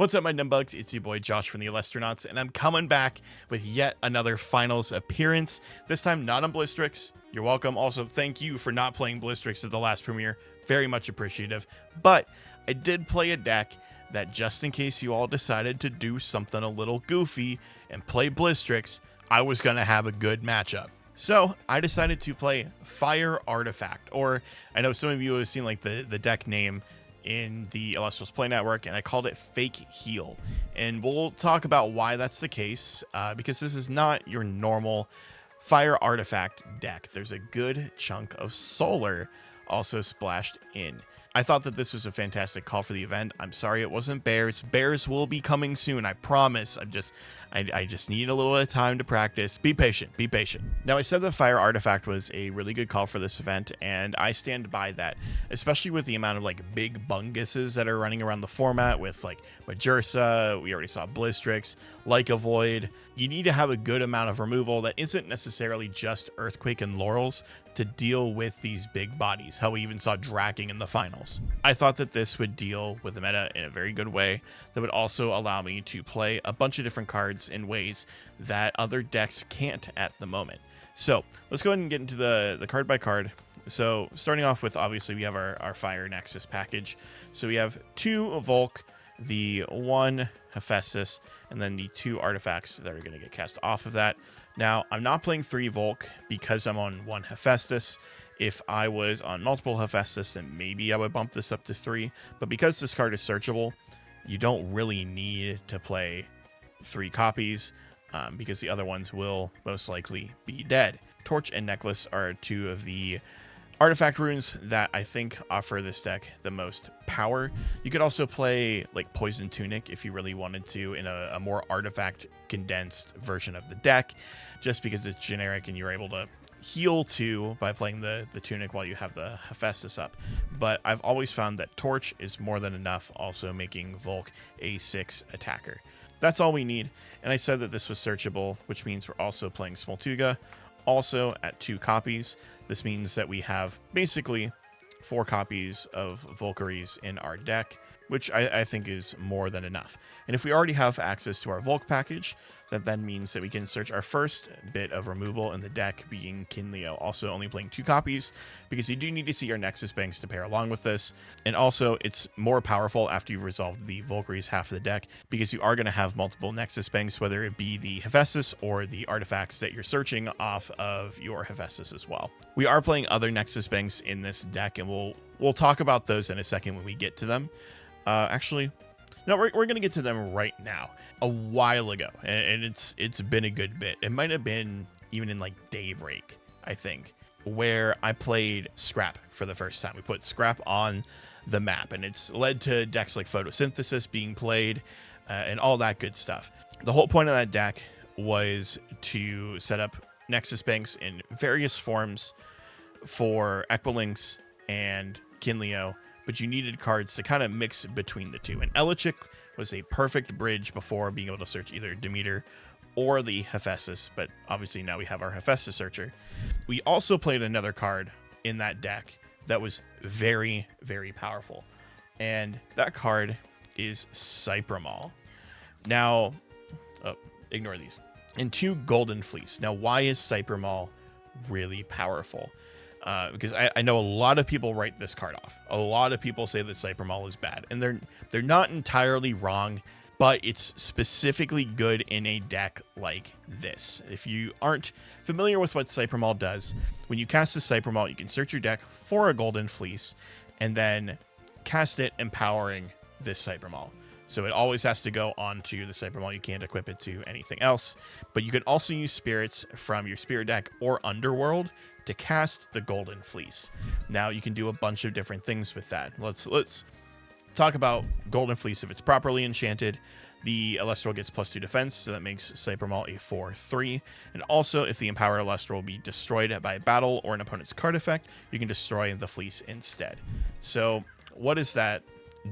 What's up, my numbugs? It's your boy Josh from the Elestrals, and I'm coming back with yet another finals appearance. This time not on Blistrix. You're welcome. Also, thank you for not playing Blistrix at the last premiere. Very much appreciative. But I did play a deck that, just in case you all decided to do something a little goofy and play Blistrix, I was going to have a good matchup. So I decided to play Fire Artifact, or I know some of you have seen like the deck name in the Elestrals Play Network, and I called it Fake Heal. And we'll talk about why that's the case, because this is not your normal Fire Artifact deck. There's a good chunk of Solar also splashed in. I thought that this was a fantastic call for the event. I'm sorry it wasn't Bears. Bears will be coming soon, I promise. I just need a little bit of time to practice. Be patient, be patient. Now, I said that Fire Artifact was a really good call for this event, and I stand by that, especially with the amount of like big bunguses that are running around the format with like Majursa. We already saw Blistrix, like a Void. You need to have a good amount of removal that isn't necessarily just Earthquake and Laurels to deal with these big bodies. How we even saw Dracking in the finals. I thought that this would deal with the meta in a very good way that would also allow me to play a bunch of different cards in ways that other decks can't at the moment. So let's go ahead and get into the card by card. So starting off with, obviously, we have our Fire Nexus package. So we have 2 Volk, the 1 Hephaestus, and then the 2 artifacts that are going to get cast off of that. Now, I'm not playing 3 Volk because I'm on 1 Hephaestus. If I was on multiple Hephaestus, then maybe I would bump this up to 3. But because this card is searchable, you don't really need to play 3 copies because the other ones will most likely be dead. Torch and Necklace are 2 of the artifact runes that I think offer this deck the most power. You could also play like Poison Tunic if you really wanted to in a more artifact condensed version of the deck, just because it's generic and you're able to heal 2 by playing the Tunic while you have the Hephaestus up. But I've always found that Torch is more than enough, also making Volk a 6 attacker. That's all we need. And I said that this was searchable, which means we're also playing Smoltuga, also at 2 copies. This means that we have basically 4 copies of Volcaries in our deck, which I think is more than enough. And if we already have access to our Volk package, that then means that we can search our first bit of removal in the deck, being Kinleo, also only playing 2 copies, because you do need to see your Nexus banks to pair along with this. And also, it's more powerful after you've resolved the Volcaries half of the deck, because you are going to have multiple Nexus banks, whether it be the Hephaestus or the artifacts that you're searching off of your Hephaestus as well. We are playing other Nexus banks in this deck, and we'll talk about those in a second when we get to them. Actually, no, we're going to get to them right now. A while ago, and it's been a good bit. It might have been even in like Daybreak, I think, where I played Scrap for the first time. We put Scrap on the map, and it's led to decks like Photosynthesis being played and all that good stuff. The whole point of that deck was to set up Nexus banks in various forms for Equilinx and Kinleo, but you needed cards to kind of mix between the two. And Elichik was a perfect bridge before being able to search either Demeter or the Hephaestus, but obviously now we have our Hephaestus searcher. We also played another card in that deck that was very, very powerful, and that card is Cypromal. Now, ignore these. And 2 Golden Fleece. Now, why is Cypromal really powerful? Because I know a lot of people write this card off. A lot of people say that Cypromal is bad, and they're not entirely wrong, but it's specifically good in a deck like this. If you aren't familiar with what Cypromal does, when you cast the Cypromal, you can search your deck for a Golden Fleece and then cast it empowering this Cypromal. So it always has to go onto the Cypromal. You can't equip it to anything else. But you can also use spirits from your spirit deck or Underworld to cast the Golden Fleece. Now you can do a bunch of different things with that. Let's talk about Golden Fleece. If it's properly enchanted, the Elestral gets +2 defense, so that makes Cypromal a 4/3. And also, if the empowered Elestral be destroyed by a battle or an opponent's card effect, you can destroy the Fleece instead. So what does that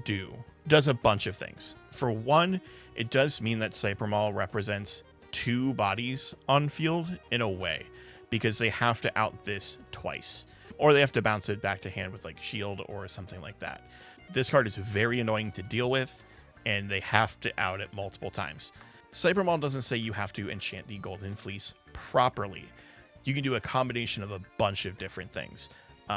do? Does a bunch of things. For one, it does mean that Cypromal represents 2 bodies on field in a way, because they have to out this twice, or they have to bounce it back to hand with like shield or something like that. This card is very annoying to deal with, and they have to out it multiple times. Cypromal doesn't say you have to enchant the Golden Fleece properly. You can do a combination of a bunch of different things,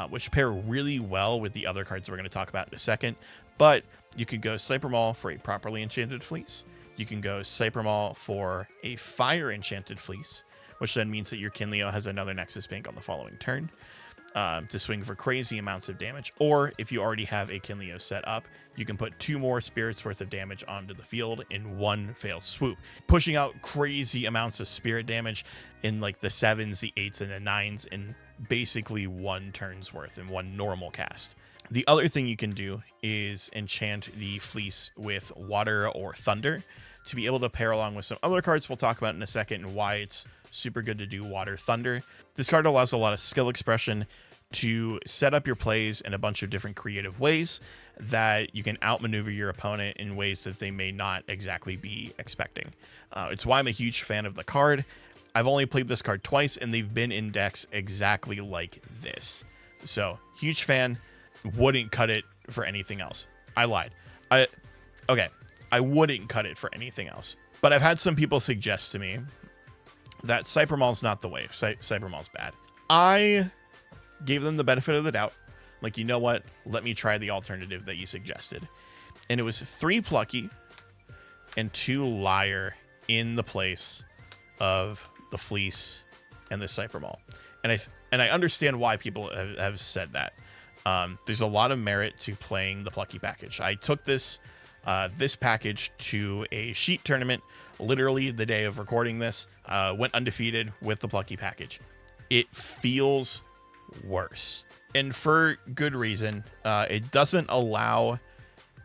which pair really well with the other cards we're going to talk about in a second. But you could go Cypromal for a properly enchanted fleece. You can go Cypromal for a fire enchanted fleece, which then means that your Kinleo has another Nexus bank on the following turn to swing for crazy amounts of damage. Or if you already have a Kinleo set up, you can put 2 more spirits worth of damage onto the field in one fail swoop, pushing out crazy amounts of spirit damage in like the 7s, the 8s, and the 9s in basically 1 turn's worth in 1 normal cast. The other thing you can do is enchant the fleece with water or thunder to be able to pair along with some other cards we'll talk about in a second and why it's super good to do water thunder. This card allows a lot of skill expression to set up your plays in a bunch of different creative ways that you can outmaneuver your opponent in ways that they may not exactly be expecting. It's why I'm a huge fan of the card. I've only played this card twice and they've been in decks exactly like this. So huge fan. Wouldn't cut it for anything else. I lied. I wouldn't cut it for anything else. But I've had some people suggest to me that Cypromal's not the way. Cypromal's bad. I gave them the benefit of the doubt. Like, you know what? Let me try the alternative that you suggested. And it was 3 Plucky and 2 Liar in the place of the Fleece and the Cypromal. And I understand why people have said that. There's a lot of merit to playing the Plucky package. I took this package to a sheet tournament literally the day of recording this, went undefeated with the Plucky package. It feels worse, and for good reason. It doesn't allow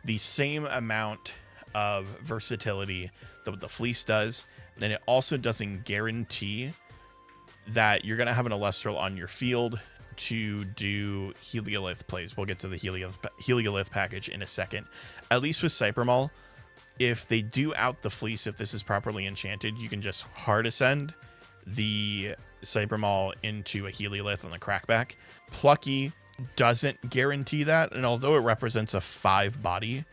the same amount of versatility that the Fleece does, and it also doesn't guarantee that you're going to have an Elestral on your field to do Helialith plays. We'll get to the Helialith package in a second. At least with Cypromal, if they do out the Fleece, if this is properly enchanted, you can just hard ascend the Cypromal into a Helialith on the crackback. Plucky doesn't guarantee that, and although it represents a 5 body,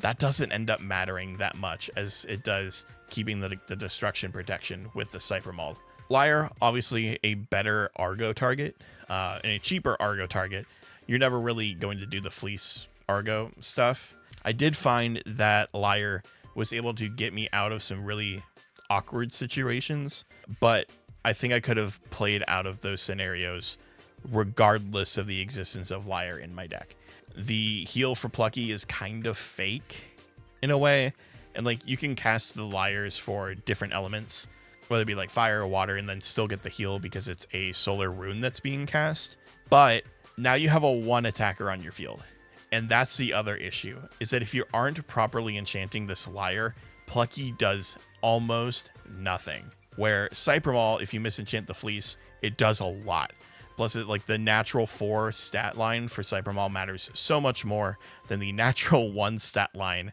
that doesn't end up mattering that much as it does keeping the destruction protection with the Cypromal. Liar, obviously a better Argo target, and a cheaper Argo target. You're never really going to do the Fleece Argo stuff. I did find that Liar was able to get me out of some really awkward situations, but I think I could have played out of those scenarios regardless of the existence of Liar in my deck. The heal for Plucky is kind of fake in a way, and like you can cast the Liars for different elements, whether it be like fire or water, and then still get the heal because it's a solar rune that's being cast. But now you have a 1 attacker on your field. And that's the other issue, is that if you aren't properly enchanting this Liar, Plucky does almost nothing. Where Cypromal, if you misenchant the Fleece, it does a lot. Plus, like the natural 4 stat line for Cypromal matters so much more than the natural 1 stat line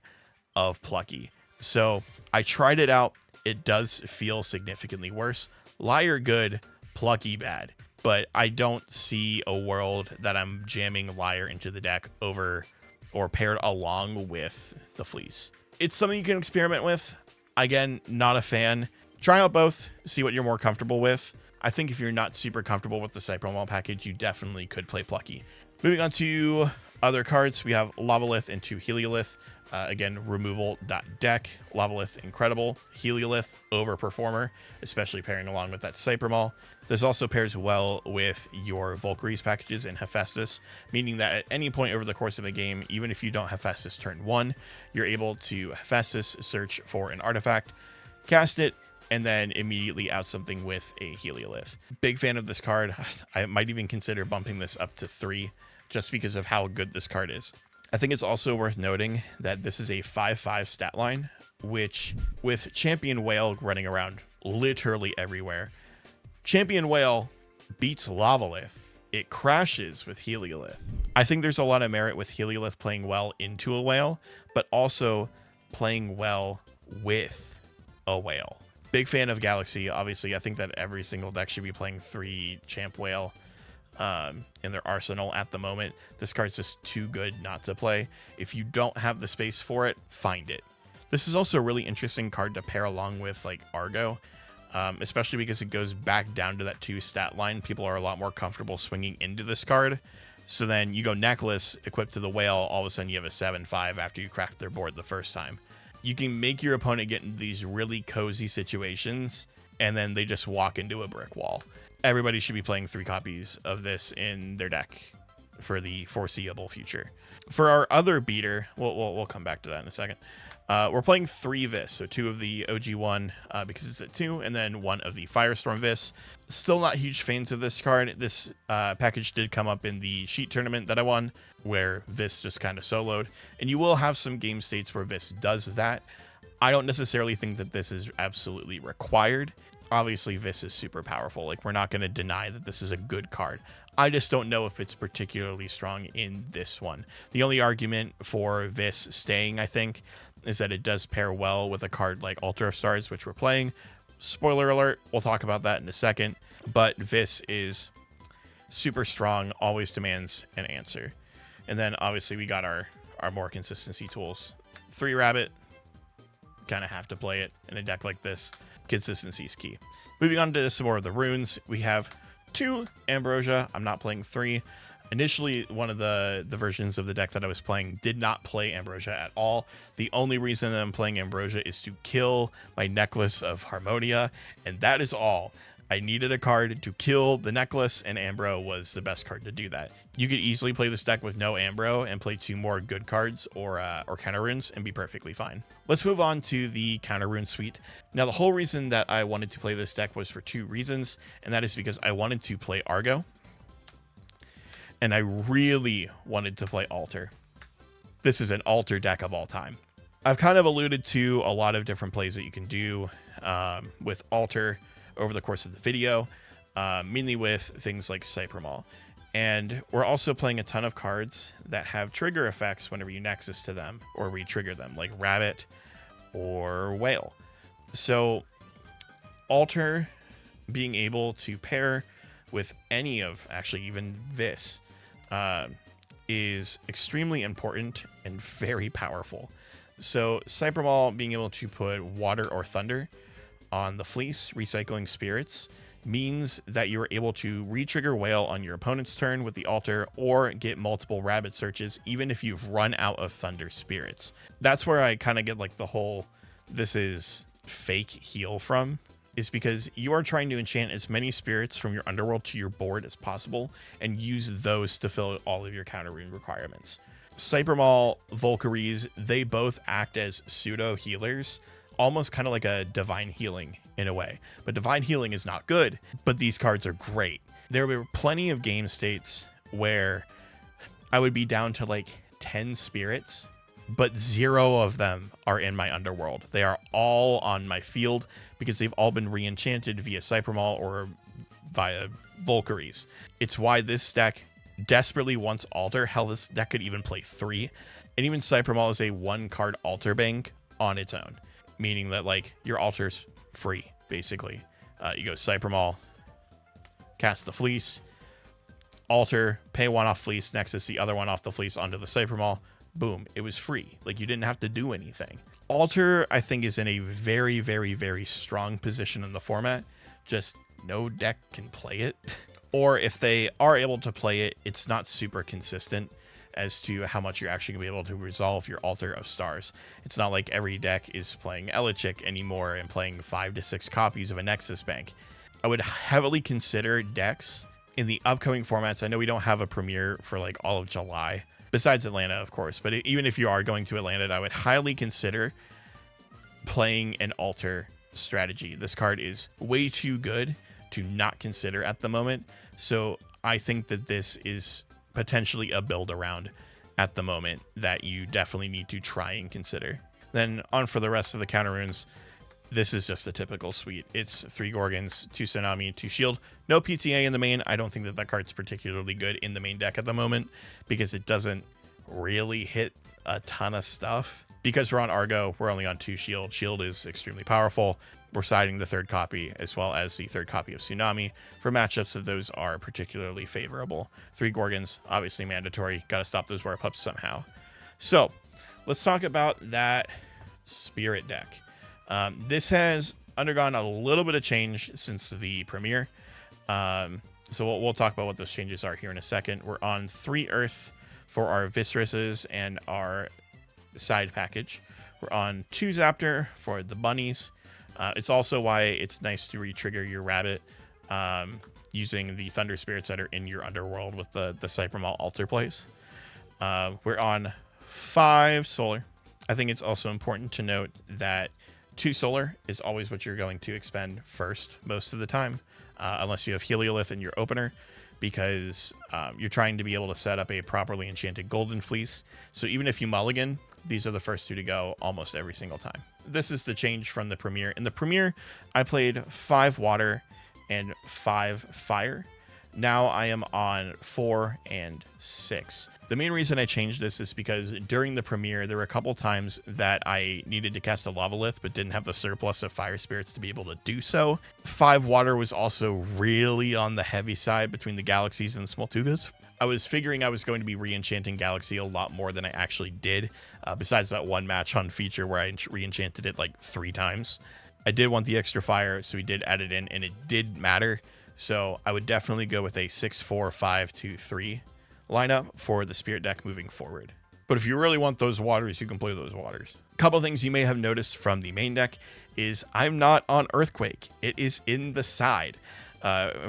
of Plucky. So I tried it out. It does feel significantly worse. Liar good, Plucky bad. But I don't see a world that I'm jamming Liar into the deck over or paired along with the Fleece. It's something you can experiment with. Again, not a fan. Try out both, see what you're more comfortable with. I think if you're not super comfortable with the Cypromal package, you definitely could play Plucky. Moving on to other cards, we have Lavalith into Helialith. Again, removal.deck. Lavalith, incredible. Helialith, overperformer, especially pairing along with that Cypromal. This also pairs well with your Volcaries packages in Hephaestus, meaning that at any point over the course of a game, even if you don't Hephaestus turn 1, you're able to Hephaestus search for an artifact, cast it, and then immediately out something with a Helialith. Big fan of this card. I might even consider bumping this up to 3 just because of how good this card is. I think it's also worth noting that this is a 5/5 stat line, which with Champion Whale running around literally everywhere, Champion Whale beats Lavalith. It crashes with Helialith. I think there's a lot of merit with Helialith playing well into a whale, but also playing well with a whale. Big fan of Galaxy. Obviously, I think that every single deck should be playing 3 Champ Whale. in their arsenal at the moment. This card's just too good not to play. If you don't have the space for it, find it. This is also a really interesting card to pair along with like Argo, especially because it goes back down to that 2 stat line. People are a lot more comfortable swinging into this card. So then you go Necklace equipped to the Whale, all of a sudden you have a 7/5 after you cracked their board the first time. You can make your opponent get into these really cozy situations, and then they just walk into a brick wall. Everybody should be playing 3 copies of this in their deck for the foreseeable future. For our other beater, we'll come back to that in a second. We're playing 3 Vis, so 2 of the OG1 because it's at 2, and then 1 of the Firestorm Vis. Still not huge fans of this card. This package did come up in the Sheet tournament that I won, where Vis just kind of soloed, and you will have some game states where Vis does that. I don't necessarily think that this is absolutely required. Obviously, Vis is super powerful. Like, we're not going to deny that this is a good card. I just don't know if it's particularly strong in this one. The only argument for Vis staying, I think, is that it does pair well with a card like Altar of Stars, which we're playing. Spoiler alert, we'll talk about that in a second. But Vis is super strong, always demands an answer. And then, obviously, we got our more consistency tools. 3 Rabbit, kind of have to play it in a deck like this. Consistency is key. Moving on to some more of the runes, we have 2 Ambrosia. I'm not playing 3. Initially, one of the versions of the deck that I was playing did not play Ambrosia at all. The only reason that I'm playing Ambrosia is to kill my Necklace of Harmonia, and that is all. I needed a card to kill the Necklace, and Ambro was the best card to do that. You could easily play this deck with no Ambro and play 2 more good cards or counter runes and be perfectly fine. Let's move on to the counter rune suite. Now, the whole reason that I wanted to play this deck was for 2 reasons, and that is because I wanted to play Argo, and I really wanted to play Altar. This is an Altar deck of all time. I've kind of alluded to a lot of different plays that you can do with Altar over the course of the video, mainly with things like Cypromal. And we're also playing a ton of cards that have trigger effects whenever you Nexus to them or re-trigger them, like Rabbit or Whale. So Altar being able to pair with any of, actually even this, is extremely important and very powerful. So Cypromal being able to put Water or Thunder on the Fleece, recycling spirits, means that you're able to re-trigger Whale on your opponent's turn with the Altar or get multiple Rabbit searches even if you've run out of Thunder spirits. That's where I kind of get like the whole this is fake heal from, is because you are trying to enchant as many spirits from your underworld to your board as possible and use those to fill all of your counter rune requirements. Cypromal, Volcaries, they both act as pseudo healers, almost kind of like a divine healing in a way. But divine healing is not good, but these cards are great. There were plenty of game states where I would be down to like 10 spirits, but 0 of them are in my underworld. They are all on my field because they've all been re-enchanted via Cypromal or via Volcaries. It's why this deck desperately wants Altar. Hell, this deck could even play 3. And even Cypromal is a 1-card Altar bank on its own, meaning that like your Altar's free, basically. You go Cypromal, cast the Fleece, Altar, pay 1 off Fleece, Nexus the other 1 off the Fleece onto the Cypromal. Boom, it was free. Like, you didn't have to do anything. Altar, I think, is in a very, very, very strong position in the format. Just no deck can play it. Or if they are able to play it, it's not super consistent as to how much you're actually going to be able to resolve your Altar of Stars. It's not like every deck is playing Elichic anymore and playing 5 to 6 copies of a Nexus bank. I would heavily consider decks in the upcoming formats. I know we don't have a premiere for like all of July, besides Atlanta, of course. But even if you are going to Atlanta, I would highly consider playing an Altar strategy. This card is way too good to not consider at the moment. So I think that this is potentially a build around at the moment that you definitely need to try and consider. Then on for the rest of the counter runes, this is just a typical suite. It's 3 Gorgons, 2 Tsunami, 2 Shield. No PTA in the main. I don't think that card's particularly good in the main deck at the moment because it doesn't really hit a ton of stuff. Because we're on Argo, we're only on 2 shield. Shield is extremely powerful. We're siding the third copy as well as the third copy of Tsunami for matchups if those are particularly favorable. 3 Gorgons, obviously mandatory. Got to stop those Werepups somehow. So let's talk about that Spirit deck. This has undergone a little bit of change since the premiere. So we'll talk about what those changes are here in a second. We're on 3 Earth for our Visceruses and our side package. We're on 2 Zaptor for the bunnies. It's also why it's nice to re-trigger your rabbit using the Thunder Spirits that are in your underworld with the Cypromal altar plays. We're on 5 Solar. I think it's also important to note that 2 Solar is always what you're going to expend first most of the time, unless you have Helialith in your opener, because you're trying to be able to set up a properly enchanted Golden Fleece. So even if you mulligan, these are the first 2 to go almost every single time. This is the change from the premiere. In the premiere, I played 5 water and 5 fire. Now I am on 4 and 6. The main reason I changed this is because during the premiere, there were a couple times that I needed to cast a Lavalith, but didn't have the surplus of fire spirits to be able to do so. 5 water was also really on the heavy side between the Galaxies and the Smoltugas. I was figuring I was going to be re-enchanting Galaxy a lot more than I actually did, besides that one match on feature where I re-enchanted it like 3 times. I did want the extra fire, so we did add it in, and it did matter. So I would definitely go with a 6-4-5-2-3 lineup for the Spirit deck moving forward. But if you really want those waters, you can play those waters. A couple things you may have noticed from the main deck is I'm not on Earthquake. It is in the side.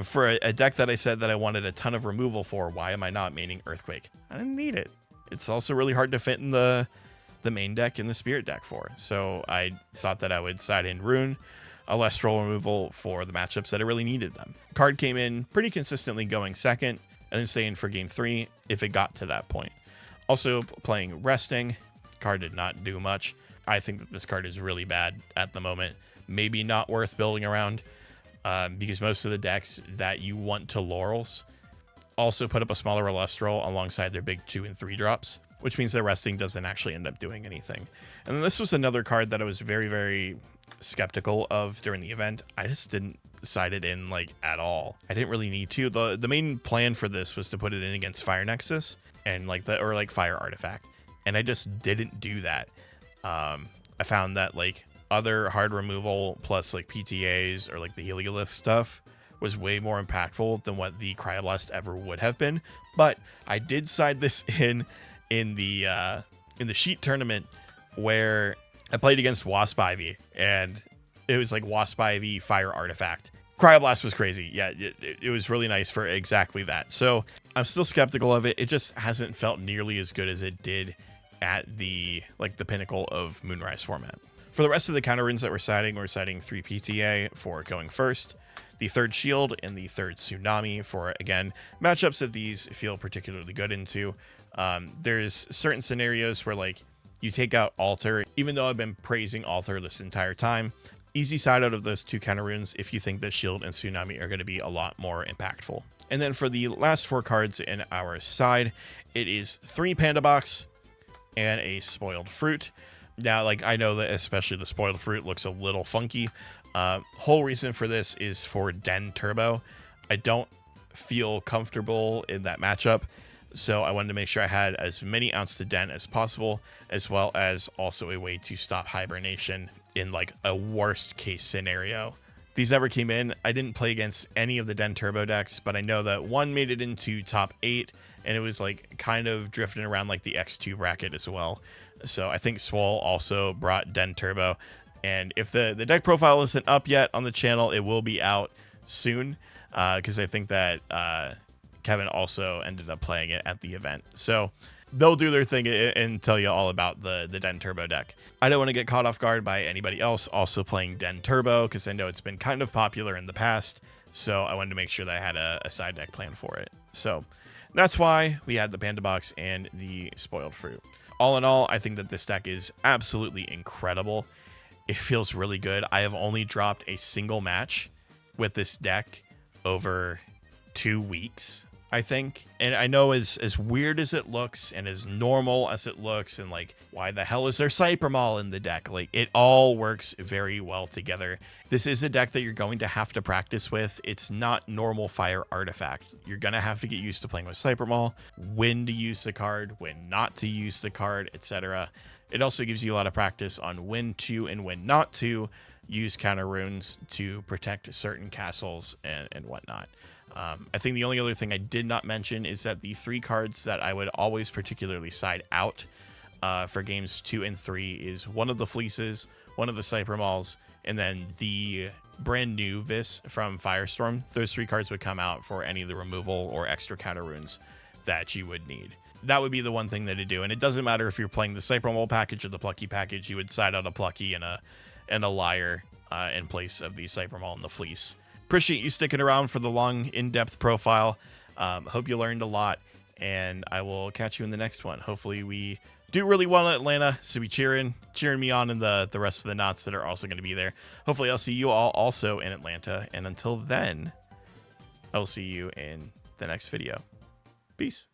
For a deck that I said that I wanted a ton of removal for, why am I not maining Earthquake? I didn't need it. It's also really hard to fit in the main deck and the Spirit deck for. So I thought that I would side in Rune, Elestral removal for the matchups that I really needed them. Card came in pretty consistently going second, and then staying for game 3 if it got to that point. Also playing Resting. Card did not do much. I think that this card is really bad at the moment. Maybe not worth building around. Because most of the decks that you want to Laurels also put up a smaller Elestral alongside their big 2 and 3 drops, which means that Resting doesn't actually end up doing anything. And then this was another card that I was very, very skeptical of during the event. I just didn't side it in like at all. I didn't really need to. The main plan for this was to put it in against Fire Nexus and like Fire Artifact, and I just didn't do that. I found that like other hard removal plus like PTAs or like the Helialith stuff was way more impactful than what the Cryoblast ever would have been. But I did side this in the Sheet tournament where I played against Wasp Ivy, and it was like Wasp Ivy Fire Artifact. Cryoblast was crazy. Yeah, it was really nice for exactly that. So I'm still skeptical of it. It just hasn't felt nearly as good as it did at the pinnacle of Moonrise format. For the rest of the counter runes that we're citing 3 PTA for going first, the 3rd Shield, and the 3rd Tsunami for, again, matchups that these feel particularly good into. There's certain scenarios where, like, you take out Altar. Even though I've been praising Altar this entire time, easy side out of those 2 counter runes if you think that Shield and Tsunami are going to be a lot more impactful. And then for the last 4 cards in our side, it is 3 Panda Box and a Spoiled Fruit. Now, like, I know that especially the Spoiled Fruit looks a little funky. Whole reason for this is for Den Turbo. I don't feel comfortable in that matchup, so I wanted to make sure I had as many outs to Den as possible, as well as also a way to stop hibernation in like a worst case scenario. These never came in. I didn't play against any of the Den Turbo decks, but I know that one made it into top 8, and it was like kind of drifting around like the X2 bracket as well. So I think Swole also brought Den Turbo, and if the deck profile isn't up yet on the channel, it will be out soon, because I think that Kevin also ended up playing it at the event. So they'll do their thing and tell you all about the Den Turbo deck. I don't want to get caught off guard by anybody else also playing Den Turbo, because I know it's been kind of popular in the past, so I wanted to make sure that I had a side deck plan for it. So that's why we had the Panda Box and the Spoiled Fruit. All in all, I think that this deck is absolutely incredible. It feels really good. I have only dropped a single match with this deck over 2 weeks. I think. And I know as weird as it looks and as normal as it looks, and like, why the hell is there Cypromal in the deck? Like, it all works very well together. This is a deck that you're going to have to practice with. It's not normal Fire Artifact. You're going to have to get used to playing with Cypromal, when to use the card, when not to use the card, etc. It also gives you a lot of practice on when to and when not to use counter runes to protect certain castles and whatnot. I think the only other thing I did not mention is that the 3 cards that I would always particularly side out for games 2 and 3 is one of the Fleeces, one of the Cypromals, and then the brand new Vis from Firestorm. Those 3 cards would come out for any of the removal or extra counter runes that you would need. That would be the one thing that it'd do. And it doesn't matter if you're playing the Cypromal package or the Plucky package, you would side out a Plucky and a Liar in place of the Cypromal and the Fleece. Appreciate you sticking around for the long, in-depth profile. Hope you learned a lot, and I will catch you in the next one. Hopefully we do really well in Atlanta, so be cheering me on and the rest of the knots that are also going to be there. Hopefully I'll see you all also in Atlanta, and until then, I'll see you in the next video. Peace.